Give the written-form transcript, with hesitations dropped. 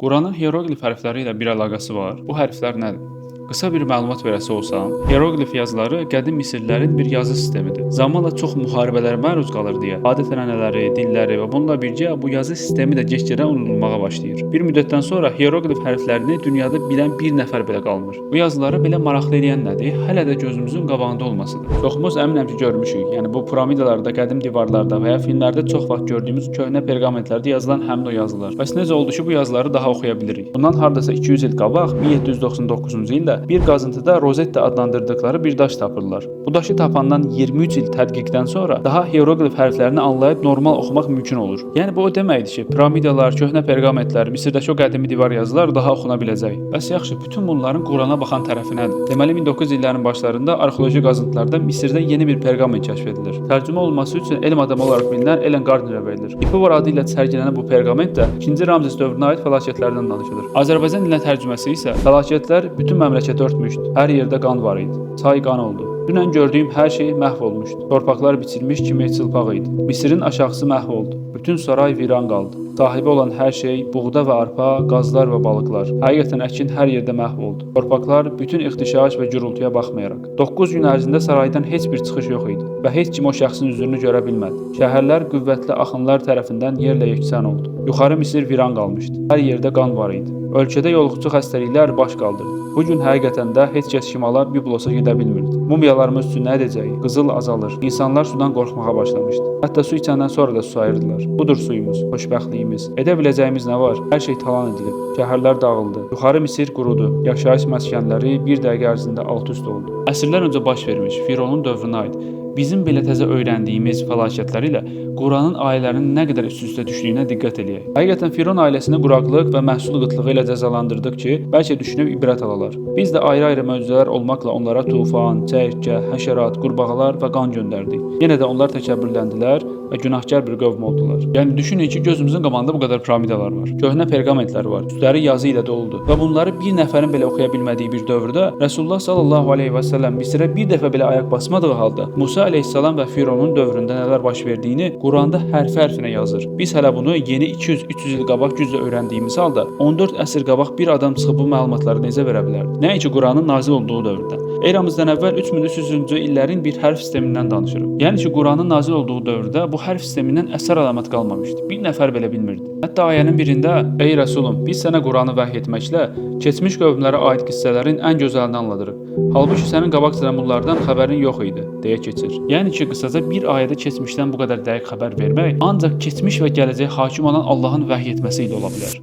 Quranın hieroqlif hərfləri ilə bir əlaqəsi var. Bu hərflər nədir? Qısa bir məlumat verəsi olsam, hieroqlif yazıları qədim Misirlilərin bir yazı sistemidir. Zamanla çox müharibələrə məruz qalır deyə adət-ənənələri, dilləri və bununla birgə bu yazı sistemi də get-gedə unudulmağa başlayır. Bir müddətdən sonra hieroqlif hərflərini dünyada bilən bir nəfər belə qalmır. Bu yazıları belə maraqlı edən nədir? Hələ də gözümüzün qabağında olmasıdır. Çoxumuz əminəm ki, görmüşük. Yəni bu piramidalarda, qədim divarlarda və ya filmlərdə çox vaxt gördüyümüz köhnə perqamentlərdə yazılan həmin o yazılar. Bəs necə oldu ki, bu yazıları daha oxuya bilirik? Bundan hardasa 200 il qabaq, 1799-cu ildə bir qazıntıda Rosetta adlandırdıkları bir daş tapırlar. Bu daşı tapandan 23 il tədqiqdən sonra daha hieroqlif hərflərini anlayıb normal oxumaq mümkün olur. Yəni bu o deməkdir ki, piramidalar, köhnə perqamentlər, Misirdəki o qədimi divar yazılar daha oxuna biləcək. Bəs yaxşı, bütün bunların Qurana baxan tərəfi nədir? Deməli 1900 illərin başlarında arxeoloji qazıntılarda Misirdə yeni bir perqament kəşf edilir. Tərcümə olması üçün elm adamı olaraq bilinən Ellen Gardnerə verilir. İpor adı ilə sərgilənən bu perqament də 2-ci Ramzes dövrünə aid fəlakətlərdən danışılır. Azərbaycan dilinə tərcüməsi isə fəlakətlər bütün məmləkəti örtmüşdü. Hər yerdə qan var idi. Çay qan oldu. Dünən gördüyüm hər şey məhv olmuşdu. Torpaqlar biçilmiş kimi çılpaq idi. Misirin aşağısı məhv oldu. Bütün saray viran qaldı. Sahibi olan hər şey, buğda və arpa, qazlar və balıqlar. Həqiqətən əkin hər yerdə məhv oldu. Torpaqlar bütün ixtişaş və gürültüyə baxmayaraq. 9 gün ərzində saraydan heç bir çıxış yox idi və heç kim o şəxsin üzünü görə bilmədi. Şəhərlər qüvvətli axınlar tərəfindən yerlə yeksən oldu. Yuxarı Misir viran qalmışdı. Hər yerdə qan var idi. Ölkədə yoluxucu xəstəliklər baş qaldırdı. Bu gün həqiqətən də heç kəs şimala Biblosa gedə bilmirdi. Mumiyalarımız üçün nə edəcək? Qızıl azalır. İnsanlar sudan qorxmağa başlamışdı. Hətta su içəndən sonra da su ayırdılar. Budur suyumuz, xoşbəxtliyimiz. Edə biləcəyimiz nə var? Hər şey talan edilib. Şəhərlər dağıldı. Yuxarı Misir qurudu. Yaşayış məskənləri bir dəqiqə ərzində alt-üst oldu. Əsrlər öncə baş vermiş Fironun dövrünə aid bizim belə təzə öyrəndiyimiz fəlakətlər ilə Quranın ayələrinin nə qədər üst-üstə düşdüyünə diqqət eləyək. Həqiqətən Firon ailəsini quraqlıq və məhsul qıtlığı ilə cəzalandırdıq ki, bəlkə düşünüb ibrət alalar. Biz də ayrı-ayrı möcüzələr olmaqla onlara tufan, çəyirtkə, həşərat, qurbağalar və qan göndərdik. Yenə də onlar təkəbbürləndilər və günahkar bir qövm oldular. Yəni düşünün ki, gözümüzün qabağında bu qədər piramidalar var. Köhnə perqamentlər var. Üstləri yazı ilə doludur və bunları bir nəfərin belə oxuya bilmədiyi bir dövrdə Rasulullah sallallahu əleyhi və səlləm Misrə bir dəfə belə ayaq basmadığı halda Musa əleyhissalam və Fironun dövründə nələr baş verdiyini Quranda hərf-hərfinə yazır. Biz hələ bunu yeni 200-300 il qabaq güclə öyrəndiyimiz halda 14 əsr qabaq bir adam çıxıb bu məlumatları necə verə bilərdi? Nəinki Quranın nazil olduğu dövrdən. Eramızdan əvvəl 3300-cü illərin bir hərf sistemindən danışırıq. Yəni ki, Quranın nazil olduğu dövrdə bu hərf sistemindən əsər əlamət qalmamışdı. Bir nəfər belə bilmirdi. Hətta ayənin birində: "Ey Rəsulum, biz sənə Quranı vəhy etməklə keçmiş qövmlərə aid qissələrin ən gözəlini anladırıq. Halbuki sənin qabaqcadan bunlardan xəbərin yox idi", deyə keçir. Yəni ki, qısaca bir ayədə keçmişdən bu qədər dəqiq xəbər vermək ancaq keçmiş və gələcək hakim olan Allahın vəhy etməsi ilə ola bilər.